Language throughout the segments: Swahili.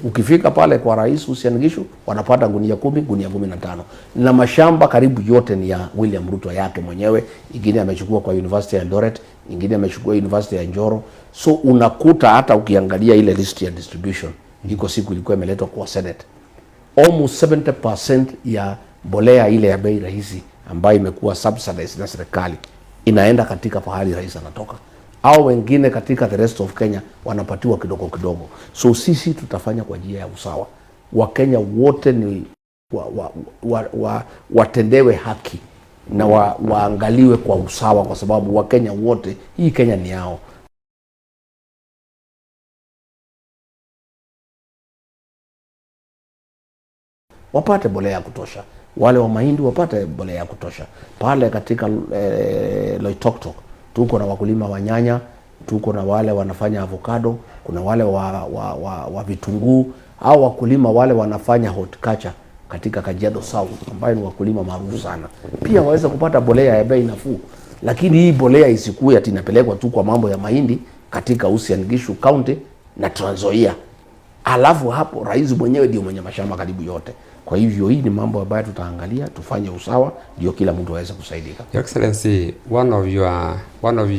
Ukifika pale kwa Rais Uasin Gishu wanapata gunia 10, gunia 15. Na mashamba karibu yote ni ya William Ruto yake mwenyewe. Ingine amechukua kwa University ya Eldoret, ingine amechukua University ya Njoro. So unakuta hata ukiangalia ile list ya distribution, iko siku ilikuwa imeletwa kwa Senate, almost 70% ya mbolea ile ya bei rahisi ambayo imekuwa subsidized na serikali inaenda katika pahali rais anatoka, au wengine katika the rest of Kenya wanapatiwa kidogo kidogo. So sisi tutafanya kwa njia ya usawa. Wakenya wote ni watendewe haki na waangaliwe kwa usawa, kwa sababu Wakenya wote, hii Kenya ni yao. Wapate mbolea ya kutosha. Wale wa mahindi wapate mbolea ya kutosha. Pale katika Loitoktok tuko na wakulima wa nyanya, tuko na wale wanafanya avocado, kuna wale wa vitunguu, au wakulima wale wanafanya horticulture katika Kajiado South ambayo ni wakulima maarufu sana. Pia waweza kupata mbolea ya bei nafuu. Lakini hii mbolea isikue ati inapelekwa tu kwa mambo ya mahindi katika Uasin Gishu County na Trans Nzoia. Alafu hapo rais mwenyewe ndio mwenye mashamba karibu yote. Kwa hivyo hii ni mambo ambayo tutaangalia, tufanye usawa ndio kila mtu aweze kusaidika. Your Excellency, one of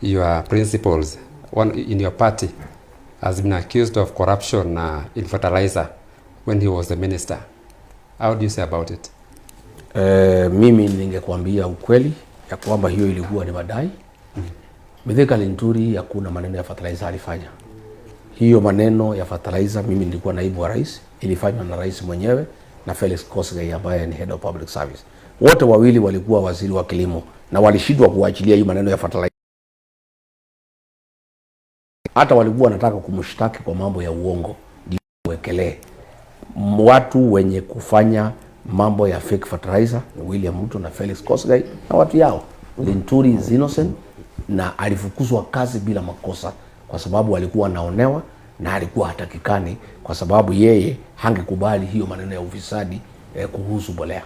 your principals in your party has been accused of corruption in fertilizer when he was the minister. How do you say about it? Mimi ningekuambia ukweli ya kwamba hiyo ilikuwa ni madai. Mithika Linturi hakuna maneno ya fertilizer alifanya. Hiyo maneno ya fertilizer mimi nilikuwa naibu wa rais, ilifanywa na rais mwenyewe na Felix Kosgei ambaye ni head of public service. Wote wawili walikuwa waziri wa kilimo na walishindwa kuachilia hiyo maneno ya fertilizer. Hata walikuwa wanataka kumshtaki kwa mambo ya uongo, ndio wekelee. Watu wenye kufanya mambo ya fake fertilizer ni William Ruto na Felix Kosgei na watu yao. Linturi is innocent na alifukuzwa kazi bila makosa kwa sababu alikuwa anaonewa na alikuwa hatakikani, kwa sababu yeye hangekubali hiyo maneno ya ufisadi kuhusu mbolea.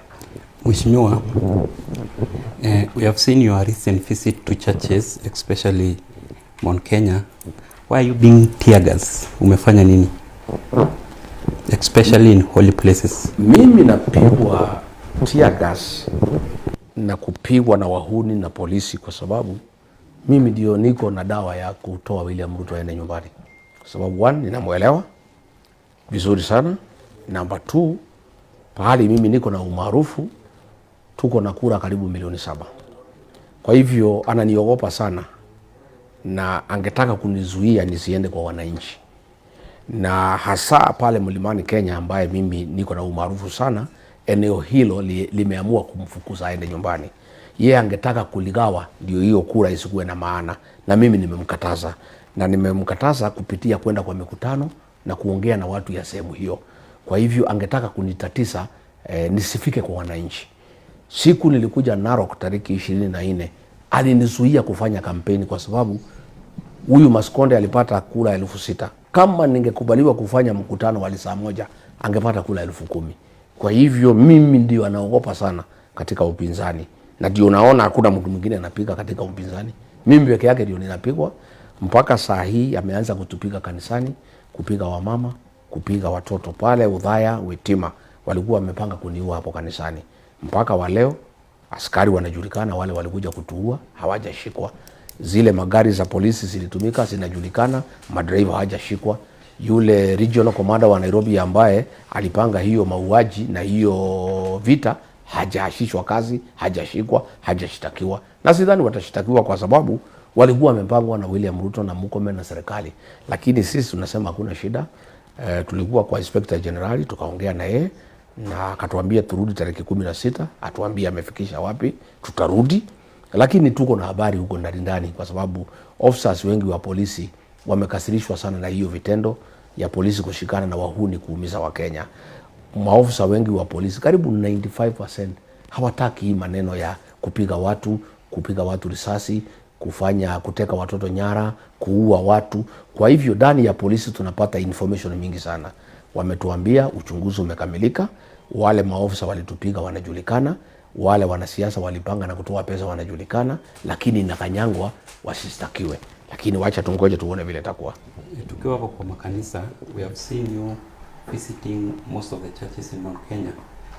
Mheshimiwa, we have seen your recent visit to churches, especially Mount Kenya. Why are you being tear gas? Umefanya nini? Especially in holy places. Mimi napigwa tear gas na kupigwa na wahuni na polisi kwa sababu mimi ndio niko na dawa ya kutoa William Ruto aende nyumbani. Kwa sababu 1, ninamuelewa vizuri sana. Number 2, pahali mimi niko na umaarufu, tuko na kura karibu milioni 7. Kwa hivyo ananiogopa sana na angetaka kunizuia nisiende kwa wananchi. Na hasa pale Mlimani Kenya ambaye mimi niko na umaarufu sana, eneo hilo limeamua kumfukuza aende nyumbani. Yeye angetaka kuligawa ndio hiyo kura isikuwe na maana, na mimi nimemkataza. Na nimemkataza kupitia kwenda kwa mikutano na kuongea na watu ya sehemu hiyo. Kwa hivyo angetaka kunitatiza nisifike kwa wananchi. Siku nilikuja Narok tariki 24, alinizuia kufanya kampeni kwa sababu huyu Maskonde alipata kura 6,000. Kama ningekubaliwa kufanya mkutano wa saa moja, angepata kura 10,000. Kwa hivyo mimi ndio anaogopa sana katika upinzani. Na ndio unaona hakuna mtu mwingine anapiga katika upinzani. Mimi peke yake ndio ninapigwa. Mpaka saa hii ameanza kutupiga kanisani, kupiga wamama, kupiga watoto pale Udhaya, Wetima. Walikuwa wamepanga kuniua hapo kanisani. Mpaka wa leo askari wanajulikana, wale walikuja kutuua hawajashikwa. Zile magari za polisi zilitumika zinajulikana, madriver hawajashikwa. Yule regional commander wa Nairobi ambaye alipanga hiyo mauaji na hiyo vita hajaashishwa kazi, hajashikwa, hajashitakiwa. Na sidhani watashitakiwa kwa sababu walikuwa wamepangwa na William Ruto na Mukome na serikali. Lakini sisi tunasema hakuna shida. Tulikuwa kwa Inspector General tukaongea na yeye na akatuambia turudi tarehe 16, atuambie amefikisha wapi, tutarudi. Lakini tuko na habari huko ndani kwa sababu officers wengi wa polisi wamekasirishwa sana na hiyo vitendo ya polisi kushikana na wahuni kuumiza Wakenya. Maofisa wengi wa polisi karibu 95% hawataki hii maneno ya kupiga watu risasi, kuteka watoto nyara, kuua watu. Kwa hivyo ndani ya polisi tunapata information mingi sana. Wametuambia uchunguzi umekamilika, wale maofisa walitupiga wanajulikana, wale wanasiasa walipanga na kutoa pesa wanajulikana, lakini inakanyangwa wasistakiwe. lakini wacha tungoje tuone vile itakuwa. Tukiwa hapo kwa makanisa, we have seen you visiting most of the churches in Mount Kenya.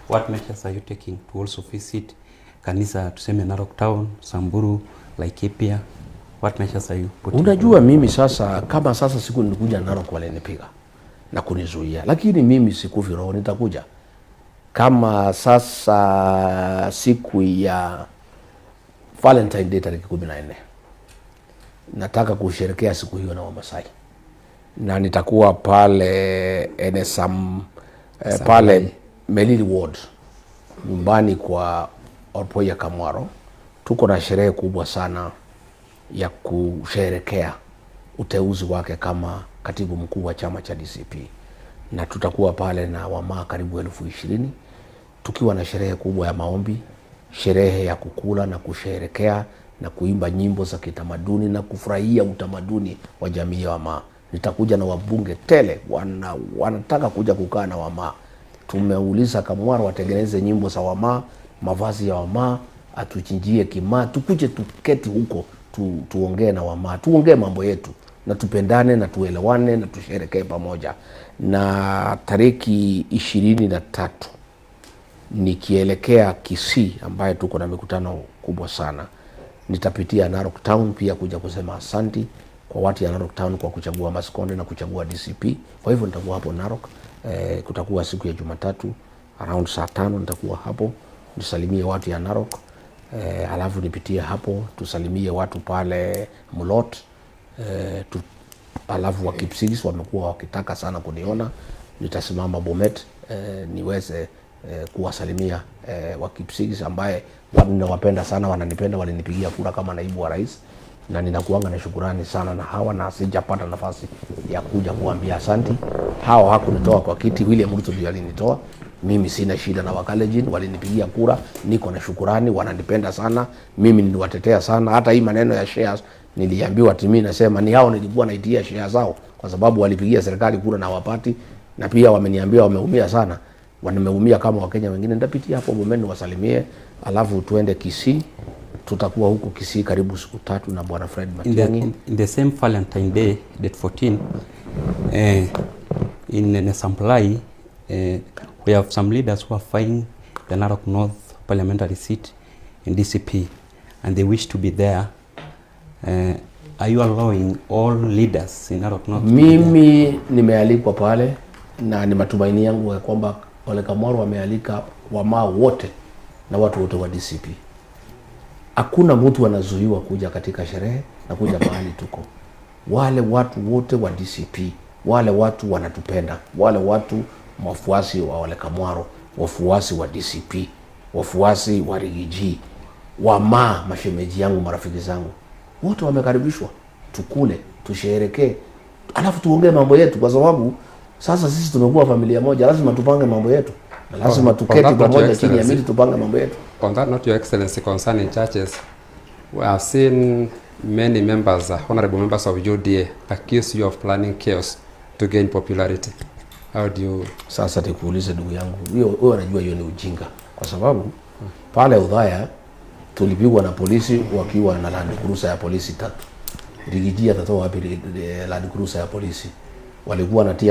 What measures are you taking to also visit kanisa, tuseme Narok Town, Samburu, Laikipia? What measures are you putting? Unajua mimi sasa, kama sasa siku nilikuja Narok walinipiga na kunizuia, lakini mimi sikufi roho, nitakuja. Kama sasa siku ya Valentine Day tarehe 14, nataka kusherehekea siku hiyo na Wamasai, na nitakuwa pale NSM pale Melili Ward, nyumbani kwa Orpoya Kamwaro. Tuko na sherehe kubwa sana ya kusherehekea uteuzi wake kama katibu mkuu wa chama cha DCP, na tutakuwa pale na wamaa karibu 20,000 tukiwa na sherehe kubwa ya maombi, sherehe ya kukula na kusherehekea na kuimba nyimbo za kitamaduni na kufurahia utamaduni wa jamii ya Wamaa. Nitakuja na wabunge tele, wanataka kuja kukaa na Wamaa. Tumeuliza Kamwaro watengeneze nyimbo za Wamaa, mavazi ya Wamaa, atuchinjie kimaa, tukuje tuketi huko tuongee na Wamaa, tuongee mambo yetu na tupendane na tuelewane na tusherekee pamoja. Na tariki 23 nikielekea Kisii ambaye tuko na mikutano kubwa sana, nitapitia Narok Town pia kuja kusema asanti kwa watu ya Narok Town kwa kuchagua Maskonde na kuchagua DCP. Kwa hivyo nitakuwa hapo Narok, kutakuwa siku ya Jumatatu around saa 5 nitakuwa hapo nisalimie watu ya Narok. Alafu nipitie hapo tusalimie watu pale Mulot. Alafu wa Kipsigis wamekuwa wakitaka sana kuniona, nitasimama Bomet niweze kuwasalimia wa Kipsigis ambaye ninawapenda sana, wananipenda, walinipigia kura kama naibu wa rais, na ninakuanga na shukrani sana na hawa, na sijapata nafasi ya kuja kuambia asanti. Hawa hakunitoa kwa kiti, William Ruto ndiye alinitoa. Mimi sina shida na Wakalenjin, walinipigia kura, niko na shukrani, wananipenda sana, mimi niliwatetea sana. Hata hii maneno ya shares niliambiwa timi, nasema ni hao nilikuwa naitia shares zao kwa sababu walipigia serikali kura na wapati, na pia wameniambia wameumia sana, wameumia kama Wakenya wengine. Nitapitia hapo Bomeni wasalimie, alafu tuende Kisii. Tutakuwa huko Kisii karibu siku 3 na Bwana Fred Matiang'i. In the same Valentine Day, date 14, in Nesamplai, we have some leaders who are fighting the Narok North parliamentary seat in DCP, and they wish to be there. Are you allowing all leaders in Narok North? Mimi nimealikwa pale, na ni matumaini yangu ya kwamba Ole Kamwaro wamealika Wamaa wote na watu wote wa DCP. Hakuna mtu anazuiwa kuja katika sherehe na kuja mahali tuko. Wale watu wote wa DCP, wale watu wanatupenda, wale watu wafuasi wa Ole Kamwaro, wafuasi wa DCP, wafuasi wa Rigiji, Wamaa, mashemeji yangu, marafiki zangu, wote wamekaribishwa. Tukule, tusherekee, alafu tuongee mambo yetu, kwa sababu sasa sisi tumekuwa familia moja, lazima tupange mambo yetu. Lazima tuketi pamoja chini ya miti tupange mambo yetu. On that note, Your Excellency, concerning churches, we have seen many members, honorable members of UDA, accuse you of planning chaos to gain popularity. How do you... Sasa nikuulize ndugu yangu, wewe unajua hiyo ni ujinga, kwa sababu pale Udhaya tulipigwa na polisi wakiwa na Land Cruiser ya polisi 3. Rigiji atatoa wapi Land Cruiser ya polisi? Walikuwa natia